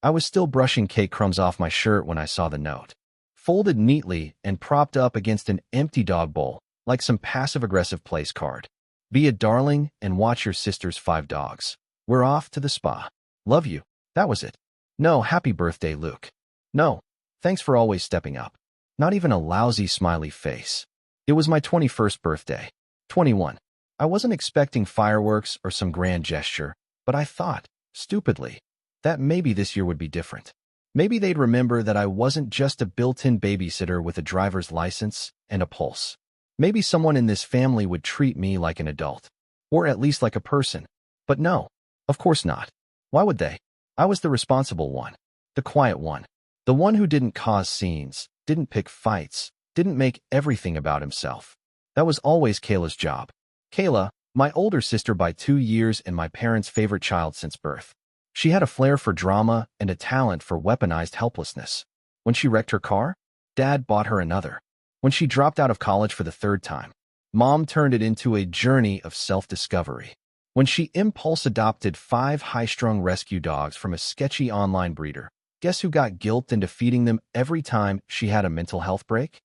I was still brushing cake crumbs off my shirt when I saw the note. Folded neatly and propped up against an empty dog bowl, like some passive-aggressive place card. Be a darling and watch your sister's 5 dogs. We're off to the spa. Love you. That was it. No, happy birthday, Luke. No, thanks for always stepping up. Not even a lousy smiley face. It was my 21st birthday. 21. I wasn't expecting fireworks or some grand gesture, but I thought, stupidly, that maybe this year would be different. Maybe they'd remember that I wasn't just a built-in babysitter with a driver's license and a pulse. Maybe someone in this family would treat me like an adult, or at least like a person. But no, of course not. Why would they? I was the responsible one, the quiet one, the one who didn't cause scenes, didn't pick fights, didn't make everything about himself. That was always Kayla's job. Kayla, my older sister by 2 years and my parents' favorite child since birth. She had a flair for drama and a talent for weaponized helplessness. When she wrecked her car, Dad bought her another. When she dropped out of college for the 3rd time, Mom turned it into a journey of self-discovery. When she impulse adopted 5 high-strung rescue dogs from a sketchy online breeder, guess who got guilt into feeding them every time she had a mental health break?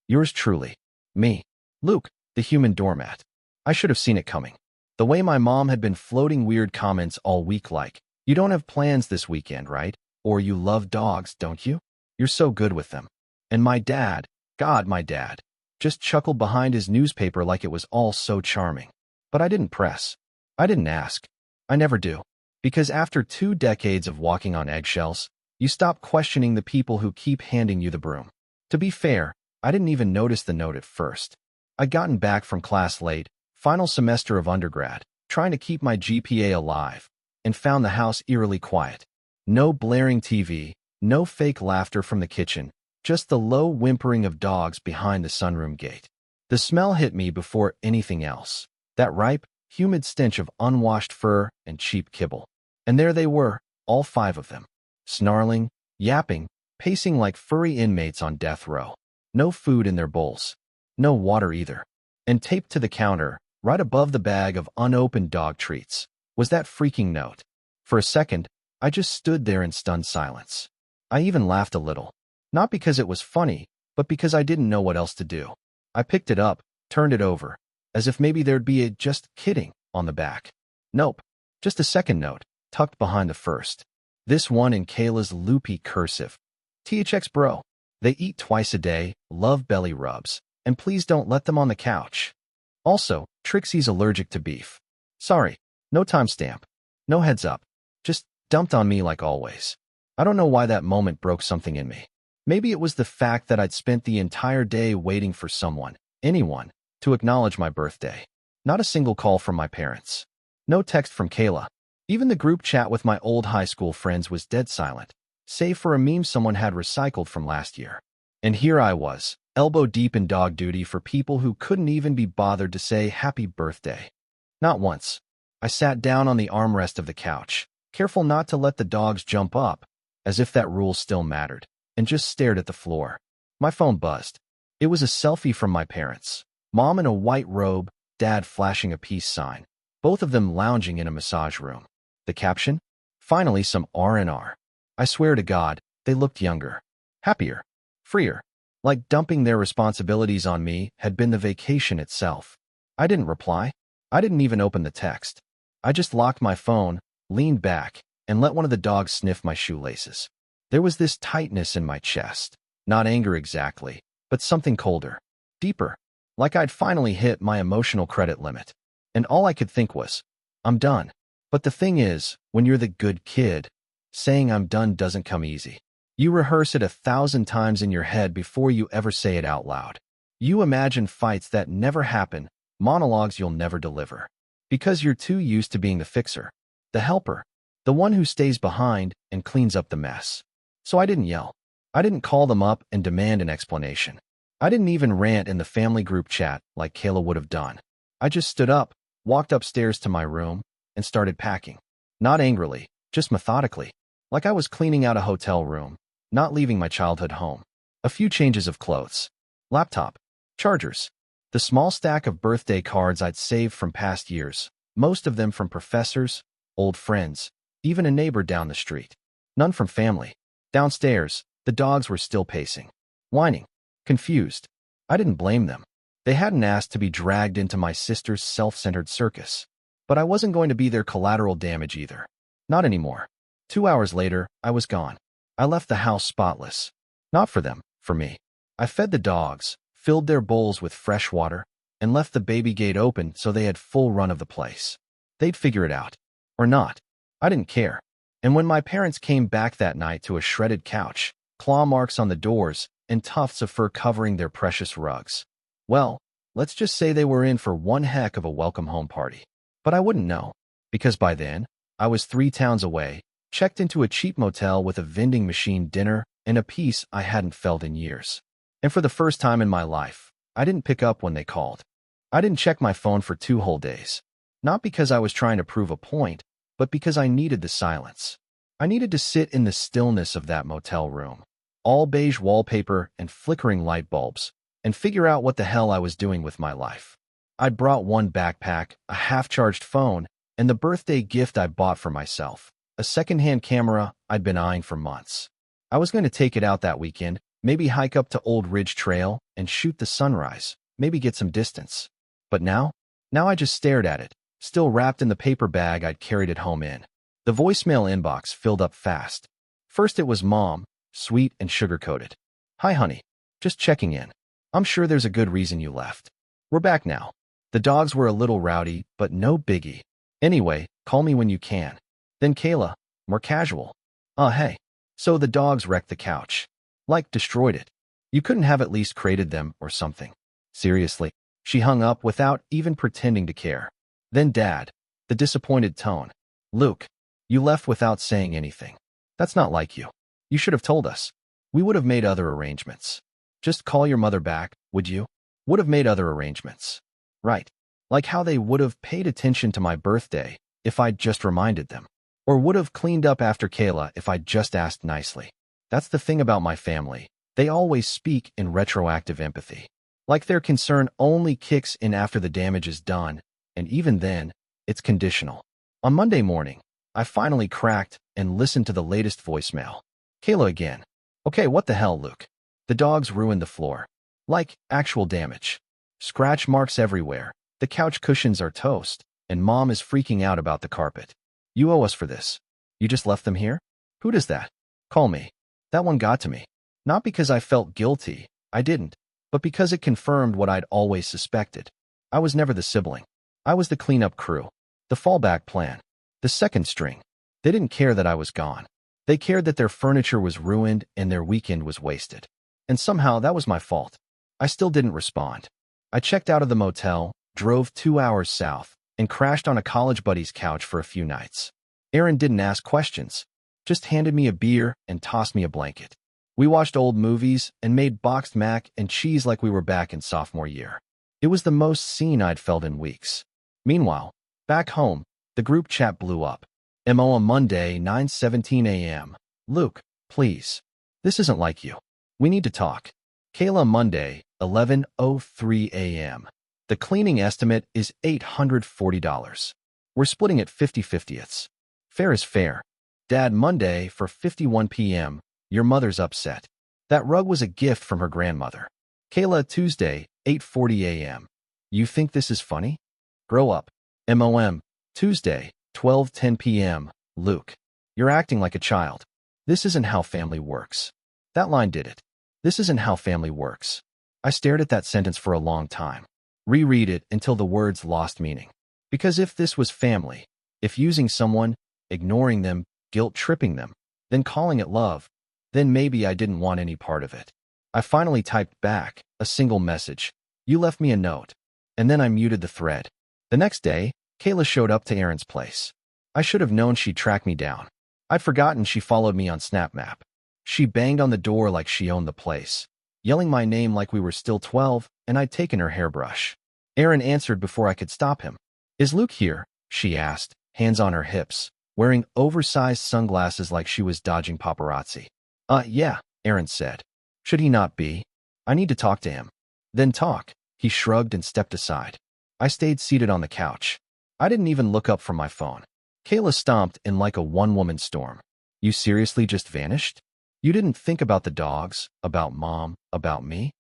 Yours truly. Me. Luke, the human doormat. I should have seen it coming. The way my mom had been floating weird comments all week like, "You don't have plans this weekend, right? Or you love dogs, don't you? You're so good with them." And my dad, God, my dad, just chuckled behind his newspaper like it was all so charming. But I didn't press. I didn't ask. I never do. Because after 2 decades of walking on eggshells, you stop questioning the people who keep handing you the broom. To be fair, I didn't even notice the note at first. I'd gotten back from class late, final semester of undergrad, trying to keep my GPA alive, and found the house eerily quiet. No blaring TV, no fake laughter from the kitchen, just the low whimpering of dogs behind the sunroom gate. The smell hit me before anything else. That ripe, humid stench of unwashed fur and cheap kibble. And there they were, all 5 of them. Snarling, yapping, pacing like furry inmates on death row. No food in their bowls. No water either. And taped to the counter, right above the bag of unopened dog treats, was that freaking note. For a second, I just stood there in stunned silence. I even laughed a little. Not because it was funny, but because I didn't know what else to do. I picked it up, turned it over, as if maybe there'd be a "just kidding" on the back. Nope. Just a second note, tucked behind the first. This one in Kayla's loopy cursive. THX bro. They eat twice a day, love belly rubs, and please don't let them on the couch. Also, Trixie's allergic to beef. Sorry, no timestamp. No heads up. Just dumped on me like always. I don't know why that moment broke something in me. Maybe it was the fact that I'd spent the entire day waiting for someone, anyone, to acknowledge my birthday. Not a single call from my parents. No text from Kayla. Even the group chat with my old high school friends was dead silent, save for a meme someone had recycled from last year. And here I was, elbow deep in dog duty for people who couldn't even be bothered to say happy birthday. Not once. I sat down on the armrest of the couch, careful not to let the dogs jump up, as if that rule still mattered, and just stared at the floor. My phone buzzed. It was a selfie from my parents. Mom in a white robe, Dad flashing a peace sign, both of them lounging in a massage room. The caption? Finally some R&R. I swear to God, they looked younger, happier, freer. Like dumping their responsibilities on me had been the vacation itself. I didn't reply. I didn't even open the text. I just locked my phone, leaned back, and let one of the dogs sniff my shoelaces. There was this tightness in my chest. Not anger exactly, but something colder, deeper, like I'd finally hit my emotional credit limit. And all I could think was, I'm done. But the thing is, when you're the good kid, saying I'm done doesn't come easy. You rehearse it 1,000 times in your head before you ever say it out loud. You imagine fights that never happen, monologues you'll never deliver. Because you're too used to being the fixer, the helper, the one who stays behind and cleans up the mess. So I didn't yell. I didn't call them up and demand an explanation. I didn't even rant in the family group chat like Kayla would have done. I just stood up, walked upstairs to my room, and started packing. Not angrily, just methodically. Like I was cleaning out a hotel room, not leaving my childhood home. A few changes of clothes. Laptop. Chargers. The small stack of birthday cards I'd saved from past years, most of them from professors, old friends, even a neighbor down the street. None from family. Downstairs, the dogs were still pacing, whining, confused. I didn't blame them. They hadn't asked to be dragged into my sister's self-centered circus. But I wasn't going to be their collateral damage either. Not anymore. 2 hours later, I was gone. I left the house spotless. Not for them, for me. I fed the dogs, filled their bowls with fresh water, and left the baby gate open so they had full run of the place. They'd figure it out. Or not. I didn't care. And when my parents came back that night to a shredded couch, claw marks on the doors, and tufts of fur covering their precious rugs, well, let's just say they were in for one heck of a welcome home party. But I wouldn't know, because by then, I was 3 towns away, checked into a cheap motel with a vending machine dinner and a peace I hadn't felt in years. And for the first time in my life, I didn't pick up when they called. I didn't check my phone for 2 whole days. Not because I was trying to prove a point, but because I needed the silence. I needed to sit in the stillness of that motel room, all beige wallpaper and flickering light bulbs, and figure out what the hell I was doing with my life. I'd brought one backpack, a half-charged phone, and the birthday gift I bought for myself, a second-hand camera I'd been eyeing for months. I was going to take it out that weekend, maybe hike up to Old Ridge Trail and shoot the sunrise, maybe get some distance. But now I just stared at it, still wrapped in the paper bag I'd carried it home in. The voicemail inbox filled up fast. First it was Mom, sweet and sugar-coated. "Hi, honey. Just checking in. I'm sure there's a good reason you left. We're back now. The dogs were a little rowdy, but no biggie. Anyway, call me when you can." Then Kayla, more casual. Hey. So the dogs wrecked the couch. Like, destroyed it. You couldn't have at least crated them or something. Seriously." She hung up without even pretending to care. Then Dad, the disappointed tone. "Luke, you left without saying anything. That's not like you. You should have told us. We would have made other arrangements. Just call your mother back, would you? Would have made other arrangements. Right. Like how they would have paid attention to my birthday if I'd just reminded them. Or would have cleaned up after Kayla if I'd just asked nicely. That's the thing about my family. They always speak in retroactive empathy. Like their concern only kicks in after the damage is done, and even then, it's conditional." On Monday morning, I finally cracked and listened to the latest voicemail. Kayla again. "Okay, what the hell, Luke? The dogs ruined the floor. Like, actual damage. Scratch marks everywhere. The couch cushions are toast, and Mom is freaking out about the carpet. You owe us for this. You just left them here? Who does that? Call me." That one got to me. Not because I felt guilty, I didn't, but because it confirmed what I'd always suspected. I was never the sibling. I was the cleanup crew, the fallback plan, the second string. They didn't care that I was gone. They cared that their furniture was ruined and their weekend was wasted. And somehow that was my fault. I still didn't respond. I checked out of the motel, drove 2 hours south, and crashed on a college buddy's couch for a few nights. Aaron didn't ask questions, just handed me a beer and tossed me a blanket. We watched old movies and made boxed mac and cheese like we were back in sophomore year. It was the most seen I'd felt in weeks. Meanwhile, back home, the group chat blew up. MO on Monday, 9:17 a.m. "Luke, please. This isn't like you. We need to talk." Kayla Monday, 11:03 a.m. "The cleaning estimate is $840. We're splitting it 50/50ths. Fair is fair." Dad Monday for 51 p.m. "Your mother's upset. That rug was a gift from her grandmother." Kayla Tuesday, 8:40 a.m. "You think this is funny? Grow up." MOM Tuesday, 12:10 p.m. "Luke, you're acting like a child. This isn't how family works." That line did it. This isn't how family works. I stared at that sentence for a long time. Reread it until the words lost meaning. Because if this was family, if using someone, ignoring them, guilt-tripping them, then calling it love, then maybe I didn't want any part of it. I finally typed back a single message. "You left me a note." And then I muted the thread. The next day, Kayla showed up to Aaron's place. I should have known she'd track me down. I'd forgotten she followed me on SnapMap. She banged on the door like she owned the place, yelling my name like we were still 12 and I'd taken her hairbrush. Aaron answered before I could stop him. "Is Luke here?" she asked, hands on her hips, wearing oversized sunglasses like she was dodging paparazzi. Yeah," Aaron said. "Should he not be? I need to talk to him." "Then talk." He shrugged and stepped aside. I stayed seated on the couch. I didn't even look up from my phone. Kayla stomped in like a one-woman storm. You seriously just vanished? You didn't think about the dogs, about mom, about me?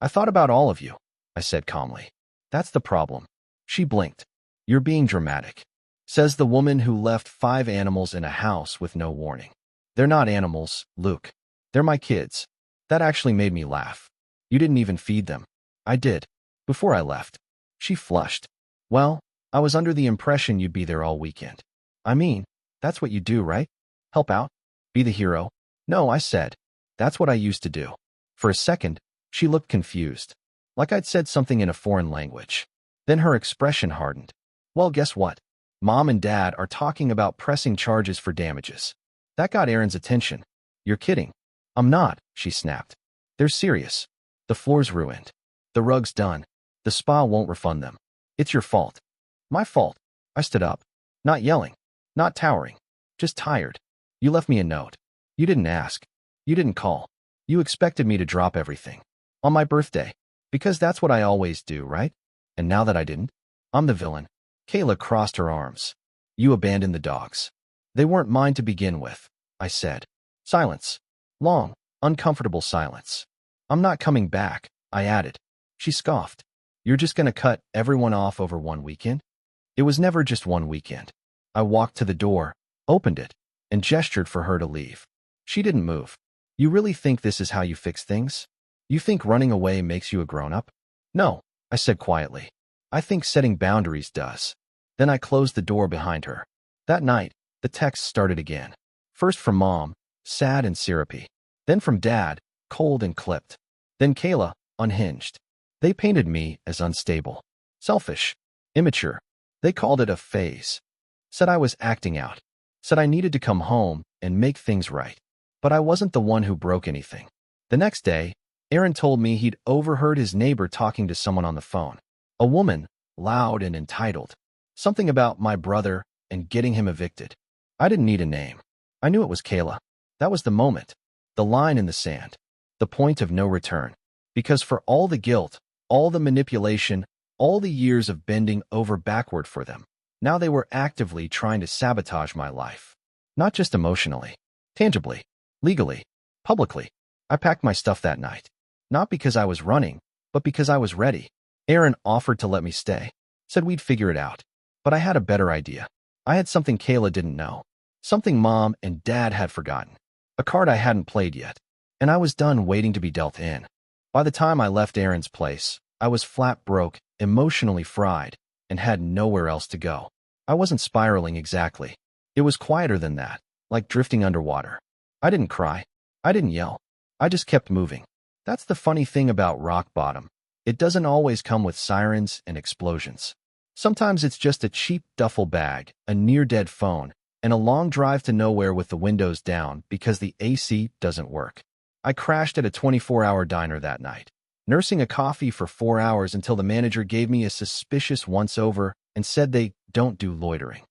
I thought about all of you, I said calmly. That's the problem. She blinked. You're being dramatic, says the woman who left 5 animals in a house with no warning. They're not animals, Luke. They're my kids. That actually made me laugh. You didn't even feed them. I did. Before I left. She flushed. Well, I was under the impression you'd be there all weekend. I mean, that's what you do, right? Help out? Be the hero? No, I said. That's what I used to do. For a second, she looked confused, like I'd said something in a foreign language. Then her expression hardened. Well, guess what? Mom and Dad are talking about pressing charges for damages. That got Erin's attention. You're kidding. I'm not, she snapped. They're serious. The floor's ruined. The rug's done. The spa won't refund them. It's your fault. My fault. I stood up. Not yelling. Not towering. Just tired. You left me a note. You didn't ask. You didn't call. You expected me to drop everything. On my birthday. Because that's what I always do, right? And now that I didn't, I'm the villain. Kayla crossed her arms. You abandoned the dogs. They weren't mine to begin with, I said. Silence. Long, uncomfortable silence. I'm not coming back, I added. She scoffed. You're just going to cut everyone off over one weekend? It was never just one weekend. I walked to the door, opened it, and gestured for her to leave. She didn't move. You really think this is how you fix things? You think running away makes you a grown-up? No, I said quietly. I think setting boundaries does. Then I closed the door behind her. That night, the texts started again. First from Mom, sad and syrupy. Then from Dad, cold and clipped. Then Kayla, unhinged. They painted me as unstable, selfish, immature. They called it a phase. Said I was acting out. Said I needed to come home and make things right. But I wasn't the one who broke anything. The next day, Erin told me he'd overheard his neighbor talking to someone on the phone. A woman, loud and entitled. Something about my brother and getting him evicted. I didn't need a name. I knew it was Kayla. That was the moment. The line in the sand. The point of no return. Because for all the guilt, all the manipulation, all the years of bending over backward for them, now they were actively trying to sabotage my life. Not just emotionally. Tangibly. Legally. Publicly. I packed my stuff that night. Not because I was running, but because I was ready. Erin offered to let me stay. Said we'd figure it out. But I had a better idea. I had something Kayla didn't know. Something Mom and Dad had forgotten. A card I hadn't played yet. And I was done waiting to be dealt in. By the time I left Erin's place, I was flat broke, emotionally fried, and had nowhere else to go. I wasn't spiraling exactly. It was quieter than that, like drifting underwater. I didn't cry. I didn't yell. I just kept moving. That's the funny thing about rock bottom. It doesn't always come with sirens and explosions. Sometimes it's just a cheap duffel bag, a near-dead phone, and a long drive to nowhere with the windows down because the AC doesn't work. I crashed at a 24-hour diner that night, nursing a coffee for 4 hours until the manager gave me a suspicious once-over and said they don't do loitering.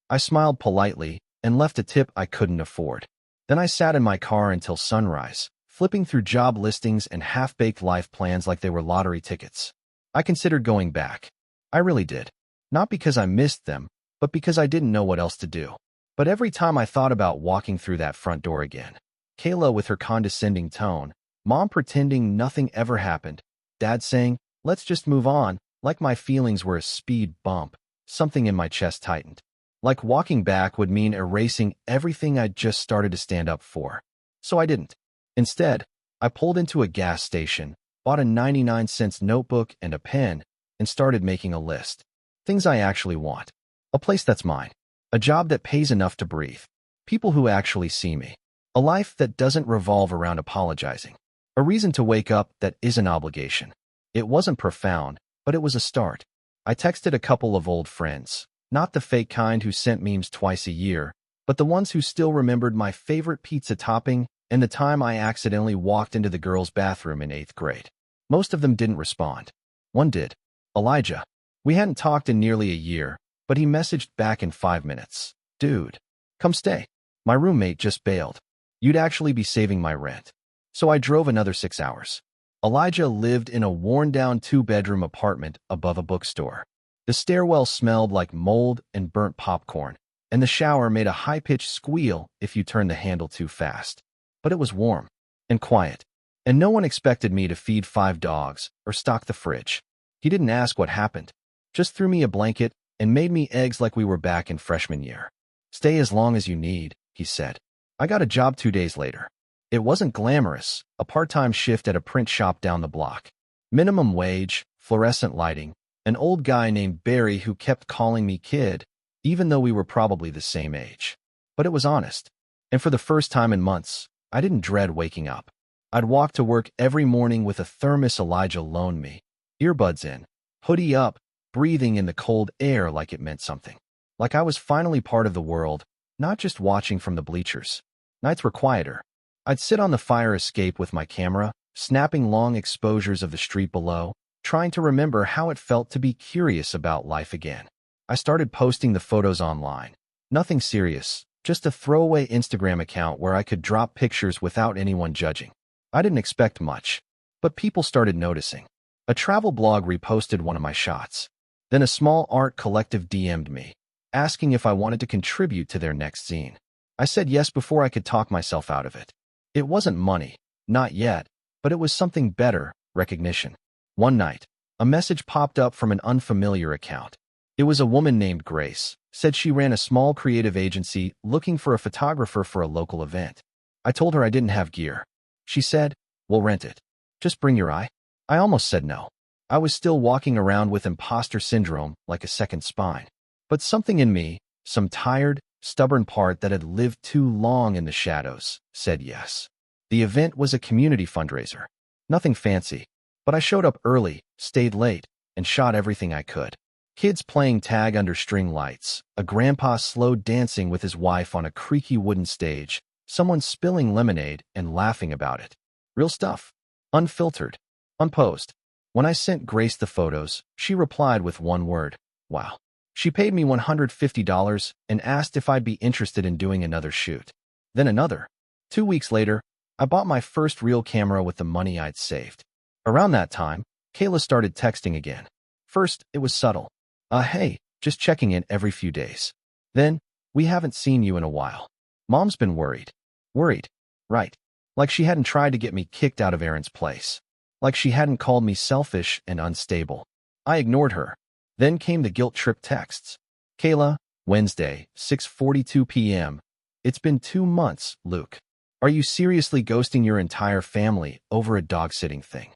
I smiled politely and left a tip I couldn't afford. Then I sat in my car until sunrise, flipping through job listings and half-baked life plans like they were lottery tickets. I considered going back. I really did. Not because I missed them, but because I didn't know what else to do. But every time I thought about walking through that front door again, Kayla with her condescending tone, Mom pretending nothing ever happened, Dad saying, let's just move on, like my feelings were a speed bump, something in my chest tightened. Like walking back would mean erasing everything I'd just started to stand up for. So I didn't. Instead, I pulled into a gas station, bought a 99-cent notebook and a pen, and started making a list. Things I actually want. A place that's mine. A job that pays enough to breathe. People who actually see me. A life that doesn't revolve around apologizing. A reason to wake up that is an obligation. It wasn't profound, but it was a start. I texted a couple of old friends. Not the fake kind who sent memes twice a year, but the ones who still remembered my favorite pizza topping and the time I accidentally walked into the girls' bathroom in 8th grade. Most of them didn't respond. One did. Elijah. We hadn't talked in nearly a year, but he messaged back in 5 minutes. Dude, come stay. My roommate just bailed. You'd actually be saving my rent. So I drove another 6 hours. Elijah lived in a worn-down 2-bedroom apartment above a bookstore. The stairwell smelled like mold and burnt popcorn, and the shower made a high-pitched squeal if you turned the handle too fast. But it was warm and quiet, and no one expected me to feed 5 dogs or stock the fridge. He didn't ask what happened, just threw me a blanket and made me eggs like we were back in freshman year. "Stay as long as you need," he said. I got a job 2 days later. It wasn't glamorous, a part-time shift at a print shop down the block. Minimum wage, fluorescent lighting, an old guy named Barry who kept calling me kid, even though we were probably the same age. But it was honest. And for the first time in months, I didn't dread waking up. I'd walk to work every morning with a thermos Elijah loaned me, earbuds in, hoodie up, breathing in the cold air like it meant something. Like I was finally part of the world, not just watching from the bleachers. Nights were quieter. I'd sit on the fire escape with my camera, snapping long exposures of the street below, trying to remember how it felt to be curious about life again. I started posting the photos online. Nothing serious, just a throwaway Instagram account where I could drop pictures without anyone judging. I didn't expect much, but people started noticing. A travel blog reposted one of my shots. Then a small art collective DM'd me, asking if I wanted to contribute to their next zine. I said yes before I could talk myself out of it. It wasn't money, not yet, but it was something better, recognition. One night, a message popped up from an unfamiliar account. It was a woman named Grace, said she ran a small creative agency looking for a photographer for a local event. I told her I didn't have gear. She said, "We'll rent it. Just bring your eye." I almost said no. I was still walking around with imposter syndrome like a second spine. But something in me, some tired, stubborn part that had lived too long in the shadows, said yes. The event was a community fundraiser. Nothing fancy, but I showed up early, stayed late, and shot everything I could. Kids playing tag under string lights, a grandpa slow dancing with his wife on a creaky wooden stage, someone spilling lemonade and laughing about it. Real stuff. Unfiltered. Unposed. When I sent Grace the photos, she replied with one word, "Wow." She paid me $150 and asked if I'd be interested in doing another shoot. Then another. 2 weeks later, I bought my first real camera with the money I'd saved. Around that time, Kayla started texting again. First, it was subtle. Hey, just checking in every few days. Then, "We haven't seen you in a while. Mom's been worried." Worried. Right. Like she hadn't tried to get me kicked out of Aaron's place. Like she hadn't called me selfish and unstable. I ignored her. Then came the guilt trip texts. "Kayla, Wednesday, 6:42 p.m. It's been 2 months, Luke. Are you seriously ghosting your entire family over a dog-sitting thing?"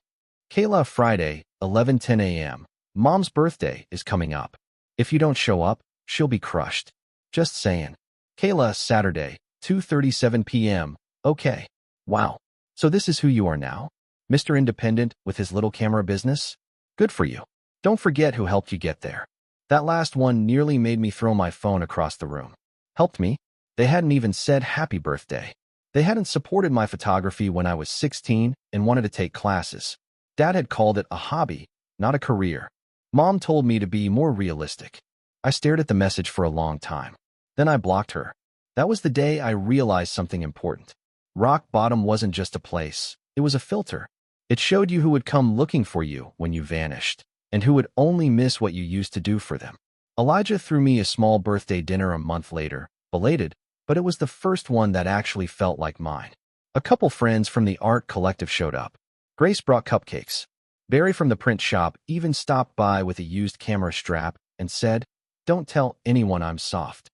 Kayla, Friday, 11:10 a.m. Mom's birthday is coming up. If you don't show up, she'll be crushed. Just saying. Kayla, Saturday, 2:37 p.m. Okay. Wow. So this is who you are now? Mr. Independent with his little camera business? Good for you. Don't forget who helped you get there. That last one nearly made me throw my phone across the room. Helped me? They hadn't even said happy birthday. They hadn't supported my photography when I was 16 and wanted to take classes. Dad had called it a hobby, not a career. Mom told me to be more realistic. I stared at the message for a long time. Then I blocked her. That was the day I realized something important. Rock bottom wasn't just a place. It was a filter. It showed you who would come looking for you when you vanished, and who would only miss what you used to do for them. Elijah threw me a small birthday dinner a month later, belated, but it was the first one that actually felt like mine. A couple friends from the art collective showed up. Grace brought cupcakes. Barry from the print shop even stopped by with a used camera strap and said, "Don't tell anyone I'm soft."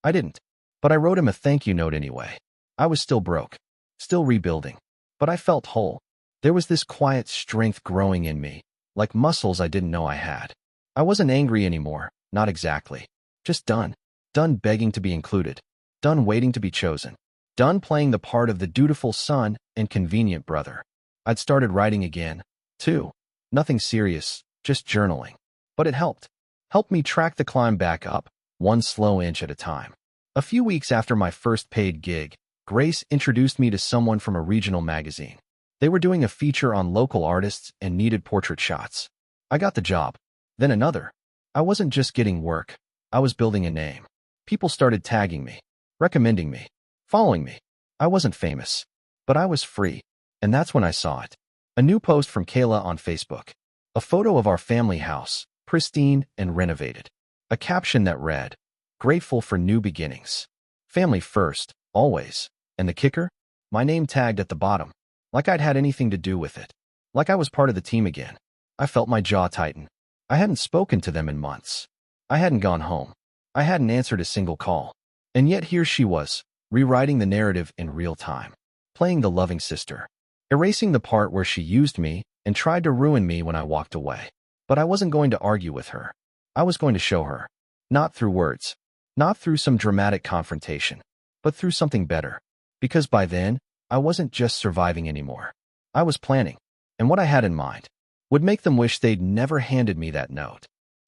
I didn't, but I wrote him a thank you note anyway. I was still broke, still rebuilding, but I felt whole. There was this quiet strength growing in me, like muscles I didn't know I had. I wasn't angry anymore, not exactly. Just done. Done begging to be included. Done waiting to be chosen. Done playing the part of the dutiful son and convenient brother. I'd started writing again, too. Nothing serious, just journaling. But it helped. Helped me track the climb back up, one slow inch at a time. A few weeks after my first paid gig, Grace introduced me to someone from a regional magazine. They were doing a feature on local artists and needed portrait shots. I got the job. Then another. I wasn't just getting work. I was building a name. People started tagging me, recommending me, following me. I wasn't famous, but I was free. And that's when I saw it. A new post from Kayla on Facebook. A photo of our family house, pristine and renovated. A caption that read, grateful for new beginnings. Family first, always. And the kicker? My name tagged at the bottom, like I'd had anything to do with it. Like I was part of the team again. I felt my jaw tighten. I hadn't spoken to them in months. I hadn't gone home. I hadn't answered a single call. And yet here she was, rewriting the narrative in real time, playing the loving sister, erasing the part where she used me and tried to ruin me when I walked away. But I wasn't going to argue with her. I was going to show her. Not through words, not through some dramatic confrontation, but through something better. Because by then, I wasn't just surviving anymore. I was planning, and what I had in mind would make them wish they'd never handed me that note.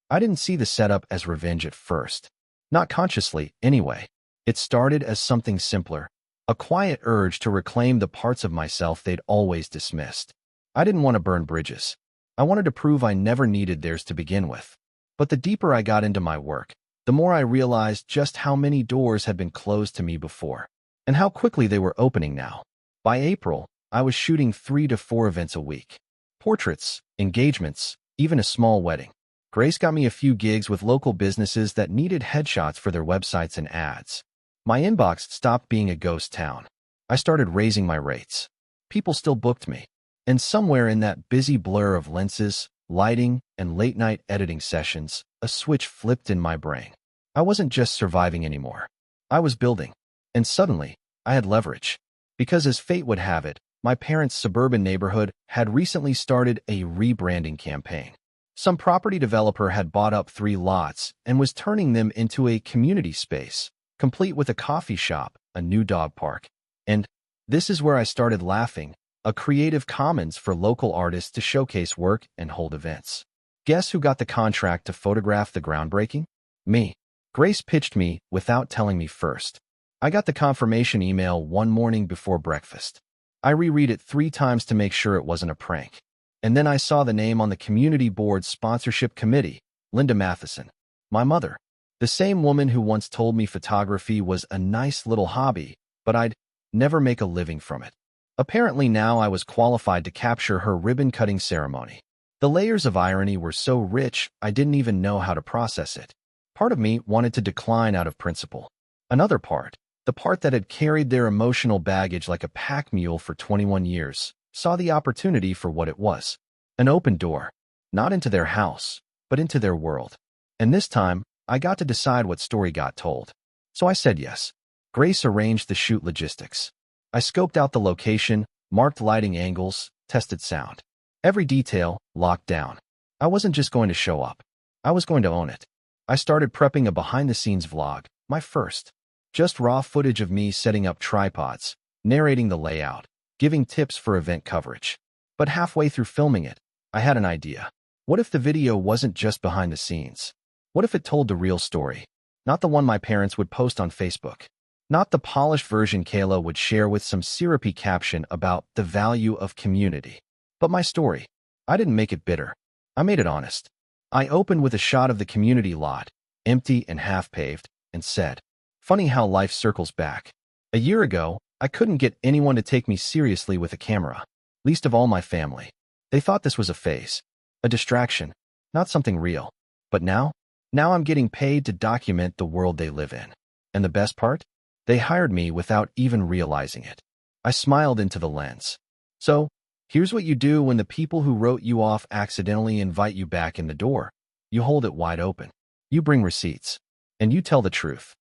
I didn't see the setup as revenge at first. Not consciously, anyway. It started as something simpler, a quiet urge to reclaim the parts of myself they'd always dismissed. I didn't want to burn bridges. I wanted to prove I never needed theirs to begin with. But the deeper I got into my work, the more I realized just how many doors had been closed to me before, and how quickly they were opening now. By April, I was shooting 3 to 4 events a week. Portraits, engagements, even a small wedding. Grace got me a few gigs with local businesses that needed headshots for their websites and ads. My inbox stopped being a ghost town. I started raising my rates. People still booked me. And somewhere in that busy blur of lenses, lighting, and late-night editing sessions, a switch flipped in my brain. I wasn't just surviving anymore. I was building. And suddenly, I had leverage. Because as fate would have it, my parents' suburban neighborhood had recently started a rebranding campaign. Some property developer had bought up 3 lots and was turning them into a community space, complete with a coffee shop, a new dog park. And this is where I started laughing, a creative commons for local artists to showcase work and hold events. Guess who got the contract to photograph the groundbreaking? Me. Grace pitched me without telling me first. I got the confirmation email one morning before breakfast. I reread it 3 times to make sure it wasn't a prank. And then I saw the name on the community board's sponsorship committee, Linda Matheson, my mother. The same woman who once told me photography was a nice little hobby, but I'd never make a living from it. Apparently now I was qualified to capture her ribbon-cutting ceremony. The layers of irony were so rich I didn't even know how to process it. Part of me wanted to decline out of principle. Another part, the part that had carried their emotional baggage like a pack mule for 21 years, saw the opportunity for what it was. An open door, not into their house, but into their world. And this time, I got to decide what story got told. So I said yes. Grace arranged the shoot logistics. I scoped out the location, marked lighting angles, tested sound. Every detail locked down. I wasn't just going to show up. I was going to own it. I started prepping a behind-the-scenes vlog, my first. Just raw footage of me setting up tripods, narrating the layout, giving tips for event coverage. But halfway through filming it, I had an idea. What if the video wasn't just behind the scenes? What if it told the real story? Not the one my parents would post on Facebook. Not the polished version Kayla would share with some syrupy caption about the value of community. But my story. I didn't make it bitter. I made it honest. I opened with a shot of the community lot, empty and half-paved, and said, "Funny how life circles back. A year ago, I couldn't get anyone to take me seriously with a camera, least of all my family. They thought this was a phase, a distraction, not something real. But now I'm getting paid to document the world they live in. And the best part? They hired me without even realizing it." I smiled into the lens. So, here's what you do when the people who wrote you off accidentally invite you back in the door. You hold it wide open. You bring receipts. And you tell the truth.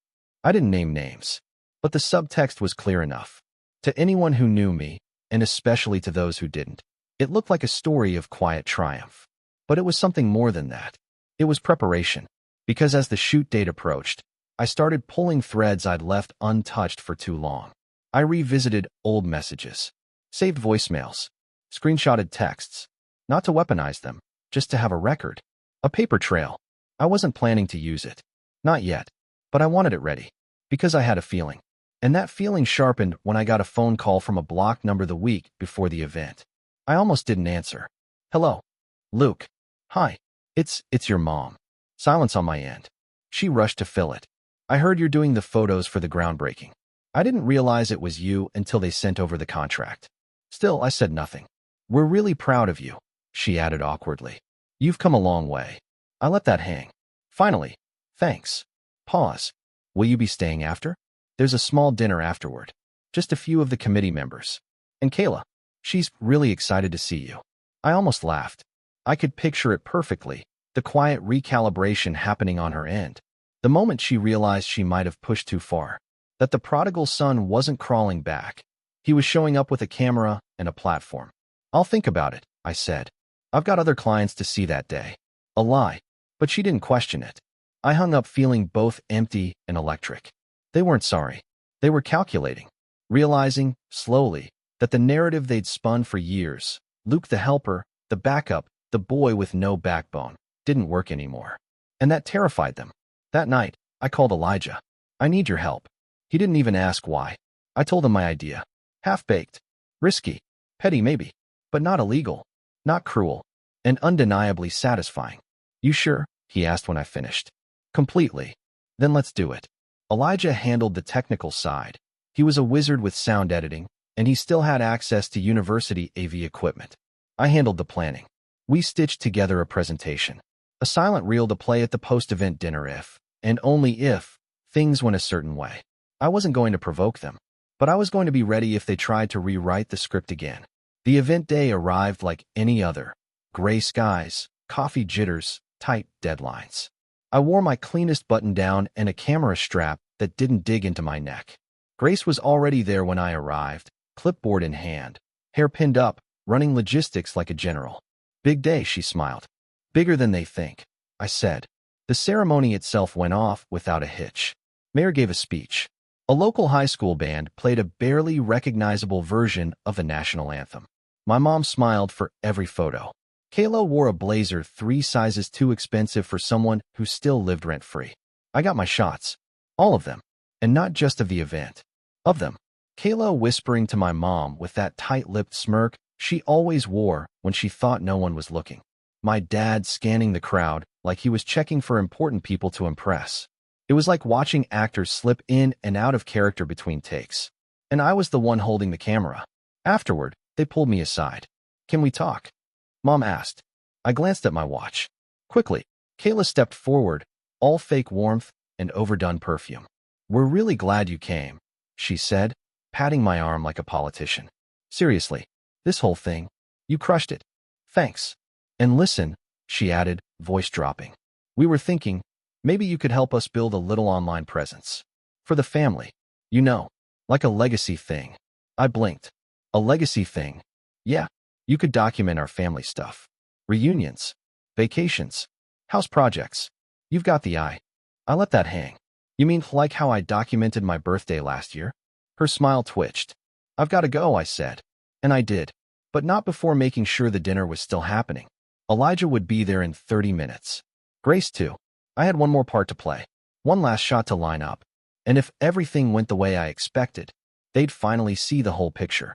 I didn't name names. But the subtext was clear enough. To anyone who knew me, and especially to those who didn't, it looked like a story of quiet triumph. But it was something more than that. It was preparation. Because as the shoot date approached, I started pulling threads I'd left untouched for too long. I revisited old messages, saved voicemails, screenshotted texts, not to weaponize them, just to have a record, a paper trail. I wasn't planning to use it. Not yet. But I wanted it ready. Because I had a feeling. And that feeling sharpened when I got a phone call from a blocked number the week before the event. I almost didn't answer. "Hello. Luke. Hi. It's your mom." Silence on my end. She rushed to fill it. "I heard you're doing the photos for the groundbreaking." I didn't realize it was you until they sent over the contract. Still, I said nothing. "We're really proud of you," she added awkwardly. "You've come a long way." I let that hang. Finally, "Thanks." Pause. Will you be staying after? There's a small dinner afterward. Just a few of the committee members. And Kayla. She's really excited to see you. I almost laughed. I could picture it perfectly, the quiet recalibration happening on her end. The moment she realized she might have pushed too far. That the prodigal son wasn't crawling back. He was showing up with a camera and a platform. I'll think about it, I said. I've got other clients to see that day. A lie, but she didn't question it. I hung up feeling both empty and electric. They weren't sorry. They were calculating, realizing, slowly, that the narrative they'd spun for years, Luke the helper, the backup, the boy with no backbone, didn't work anymore. And that terrified them. That night, I called Elijah. I need your help. He didn't even ask why. I told him my idea. Half-baked. Risky. Petty maybe. But not illegal. Not cruel. And undeniably satisfying. You sure? He asked when I finished. Completely. Then let's do it. Elijah handled the technical side. He was a wizard with sound editing, and he still had access to university AV equipment. I handled the planning. We stitched together a presentation. A silent reel to play at the post-event dinner if, and only if, things went a certain way. I wasn't going to provoke them, but I was going to be ready if they tried to rewrite the script again. The event day arrived like any other. Gray skies, coffee jitters, tight deadlines. I wore my cleanest button-down and a camera strap that didn't dig into my neck. Grace was already there when I arrived, clipboard in hand, hair pinned up, running logistics like a general. Big day, she smiled. Bigger than they think, I said. The ceremony itself went off without a hitch. Mayor gave a speech. A local high school band played a barely recognizable version of the national anthem. My mom smiled for every photo. Kayla wore a blazer 3 sizes too expensive for someone who still lived rent-free. I got my shots. All of them. And not just of the event. Of them. Kayla whispering to my mom with that tight-lipped smirk she always wore when she thought no one was looking. My dad scanning the crowd like he was checking for important people to impress. It was like watching actors slip in and out of character between takes. And I was the one holding the camera. Afterward, they pulled me aside. Can we talk? Mom asked. I glanced at my watch. Quickly, Kayla stepped forward, all fake warmth and overdone perfume. We're really glad you came, she said, patting my arm like a politician. Seriously, this whole thing, you crushed it. Thanks. And listen, she added, voice dropping. We were thinking, maybe you could help us build a little online presence. For the family. You know, like a legacy thing. I blinked. A legacy thing. Yeah, you could document our family stuff. Reunions. Vacations. House projects. You've got the eye. I let that hang. You mean like how I documented my birthday last year? Her smile twitched. I've got to go, I said. And I did. But not before making sure the dinner was still happening. Elijah would be there in 30 minutes. Grace too. I had one more part to play. One last shot to line up. And if everything went the way I expected, they'd finally see the whole picture.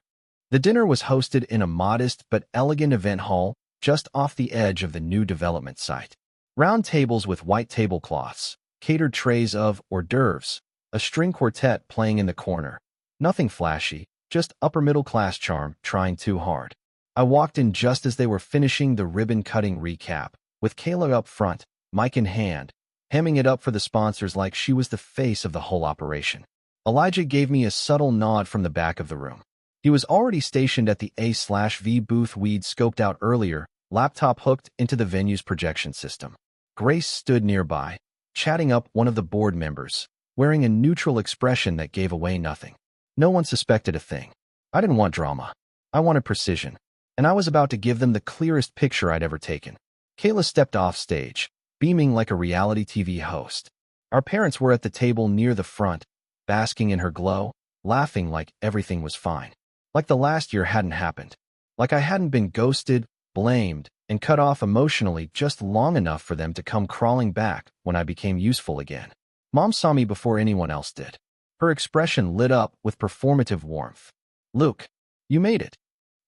The dinner was hosted in a modest but elegant event hall just off the edge of the new development site. Round tables with white tablecloths, catered trays of hors d'oeuvres, a string quartet playing in the corner. Nothing flashy, just upper-middle-class charm trying too hard. I walked in just as they were finishing the ribbon-cutting recap, with Kayla up front, mic in hand, hamming it up for the sponsors like she was the face of the whole operation. Elijah gave me a subtle nod from the back of the room. He was already stationed at the A/V booth we'd scoped out earlier, laptop hooked into the venue's projection system. Grace stood nearby, chatting up one of the board members, wearing a neutral expression that gave away nothing. No one suspected a thing. I didn't want drama. I wanted precision. And I was about to give them the clearest picture I'd ever taken. Kayla stepped off stage, beaming like a reality TV host. Our parents were at the table near the front, basking in her glow, laughing like everything was fine. Like the last year hadn't happened. Like I hadn't been ghosted, blamed, and cut off emotionally just long enough for them to come crawling back when I became useful again. Mom saw me before anyone else did. Her expression lit up with performative warmth. Luke, you made it.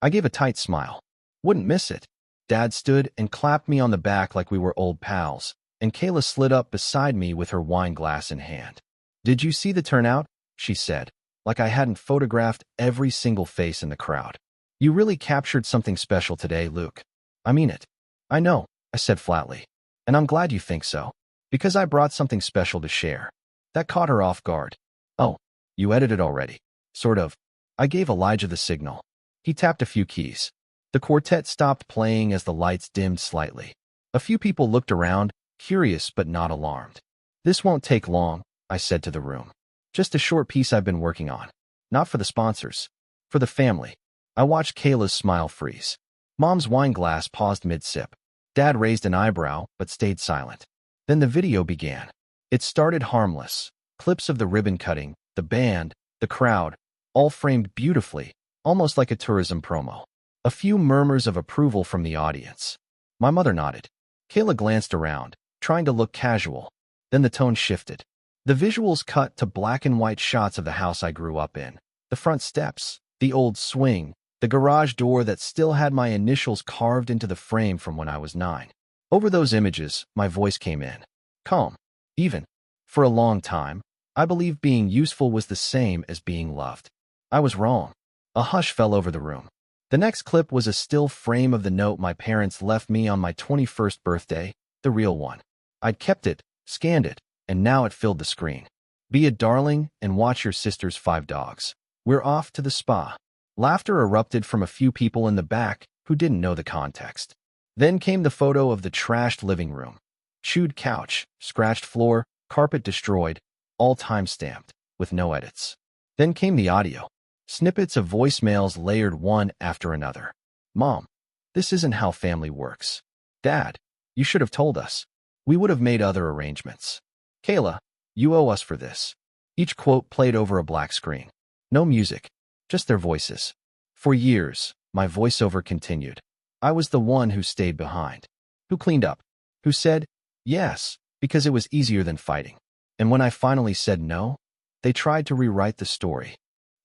I gave a tight smile. Wouldn't miss it. Dad stood and clapped me on the back like we were old pals, and Kayla slid up beside me with her wine glass in hand. Did you see the turnout? She said, like I hadn't photographed every single face in the crowd. You really captured something special today, Luke. I mean it. I know, I said flatly. And I'm glad you think so. Because I brought something special to share. That caught her off guard. Oh, you edited already. Sort of. I gave Elijah the signal. He tapped a few keys. The quartet stopped playing as the lights dimmed slightly. A few people looked around, curious but not alarmed. This won't take long, I said to the room. Just a short piece I've been working on. Not for the sponsors. For the family. I watched Kayla's smile freeze. Mom's wine glass paused mid-sip. Dad raised an eyebrow, but stayed silent. Then the video began. It started harmless. Clips of the ribbon cutting, the band, the crowd, all framed beautifully, almost like a tourism promo. A few murmurs of approval from the audience. My mother nodded. Kayla glanced around, trying to look casual. Then the tone shifted. The visuals cut to black and white shots of the house I grew up in. The front steps, the old swing, the garage door that still had my initials carved into the frame from when I was 9. Over those images, my voice came in. Calm. Even. For a long time, I believed being useful was the same as being loved. I was wrong. A hush fell over the room. The next clip was a still frame of the note my parents left me on my 21st birthday, the real one. I'd kept it, scanned it, and now it filled the screen. Be a darling and watch your sister's 5 dogs. We're off to the spa. Laughter erupted from a few people in the back who didn't know the context. Then came the photo of the trashed living room. Chewed couch, scratched floor, carpet destroyed, all time-stamped, with no edits. Then came the audio. Snippets of voicemails layered one after another. Mom, this isn't how family works. Dad, you should have told us. We would have made other arrangements. Kayla, you owe us for this. Each quote played over a black screen. No music, just their voices. For years, my voiceover continued. I was the one who stayed behind, who cleaned up, who said yes, because it was easier than fighting. And when I finally said no, they tried to rewrite the story.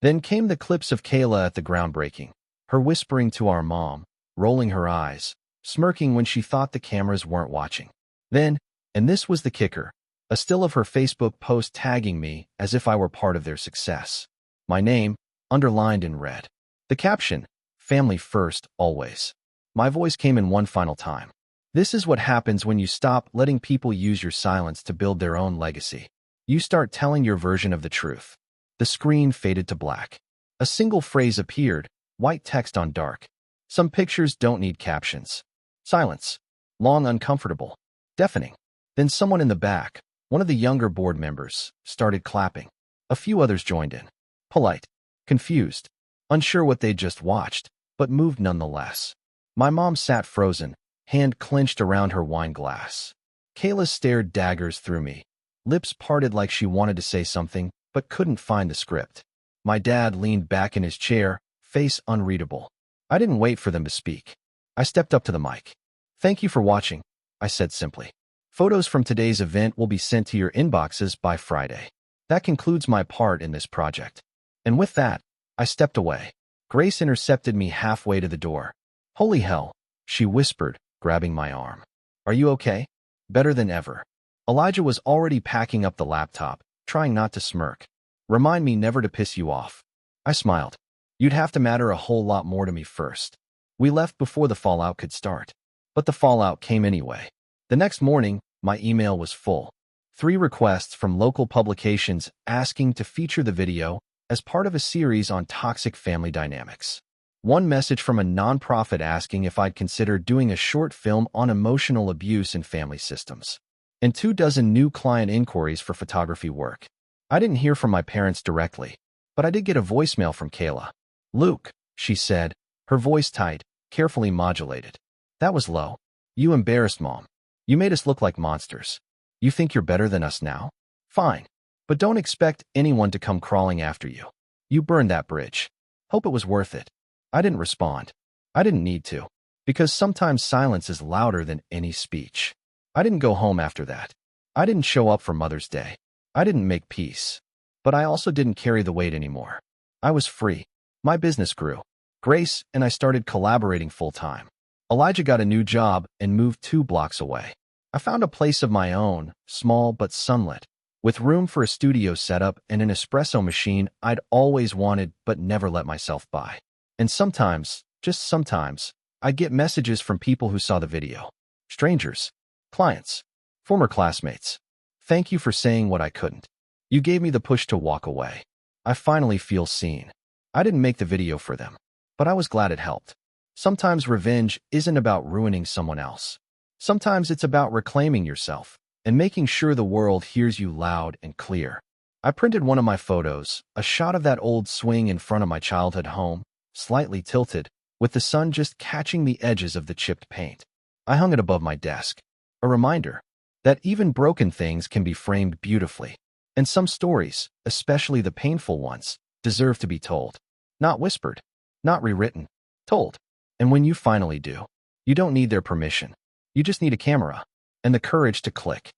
Then came the clips of Kayla at the groundbreaking, her whispering to our mom, rolling her eyes, smirking when she thought the cameras weren't watching. Then, and this was the kicker, a still of her Facebook post tagging me as if I were part of their success. My name, underlined in red. The caption, family first, always. My voice came in one final time. This is what happens when you stop letting people use your silence to build their own legacy. You start telling your version of the truth. The screen faded to black. A single phrase appeared, white text on dark. Some pictures don't need captions. Silence. Long, uncomfortable. Deafening. Then someone in the back, one of the younger board members, started clapping. A few others joined in. Polite. Confused. Unsure what they'd just watched, but moved nonetheless. My mom sat frozen, hand clenched around her wine glass. Kayla stared daggers through me. Lips parted like she wanted to say something, but couldn't find the script. My dad leaned back in his chair, face unreadable. I didn't wait for them to speak. I stepped up to the mic. Thank you for watching, I said simply. Photos from today's event will be sent to your inboxes by Friday. That concludes my part in this project. And with that, I stepped away. Grace intercepted me halfway to the door. Holy hell, she whispered, grabbing my arm. Are you okay? Better than ever. Elijah was already packing up the laptop, trying not to smirk. Remind me never to piss you off. I smiled. You'd have to matter a whole lot more to me first. We left before the fallout could start. But the fallout came anyway. The next morning, my email was full. 3 requests from local publications asking to feature the video as part of a series on toxic family dynamics. 1 message from a nonprofit asking if I'd consider doing a short film on emotional abuse in family systems. And 24 new client inquiries for photography work. I didn't hear from my parents directly, but I did get a voicemail from Kayla. Luke, she said, her voice tight, carefully modulated. That was low. You embarrassed Mom. You made us look like monsters. You think you're better than us now? Fine. But don't expect anyone to come crawling after you. You burned that bridge. Hope it was worth it. I didn't respond. I didn't need to. Because sometimes silence is louder than any speech. I didn't go home after that. I didn't show up for Mother's Day. I didn't make peace. But I also didn't carry the weight anymore. I was free. My business grew. Grace and I started collaborating full-time. Elijah got a new job and moved 2 blocks away. I found a place of my own, small but sunlit, with room for a studio setup and an espresso machine I'd always wanted but never let myself buy. And sometimes, just sometimes, I'd get messages from people who saw the video. Strangers. Clients. Former classmates. Thank you for saying what I couldn't. You gave me the push to walk away. I finally feel seen. I didn't make the video for them, but I was glad it helped. Sometimes revenge isn't about ruining someone else. Sometimes it's about reclaiming yourself and making sure the world hears you loud and clear. I printed one of my photos, a shot of that old swing in front of my childhood home, slightly tilted, with the sun just catching the edges of the chipped paint. I hung it above my desk, a reminder that even broken things can be framed beautifully. And some stories, especially the painful ones, deserve to be told. Not whispered, not rewritten, told. And when you finally do, you don't need their permission. You just need a camera and the courage to click.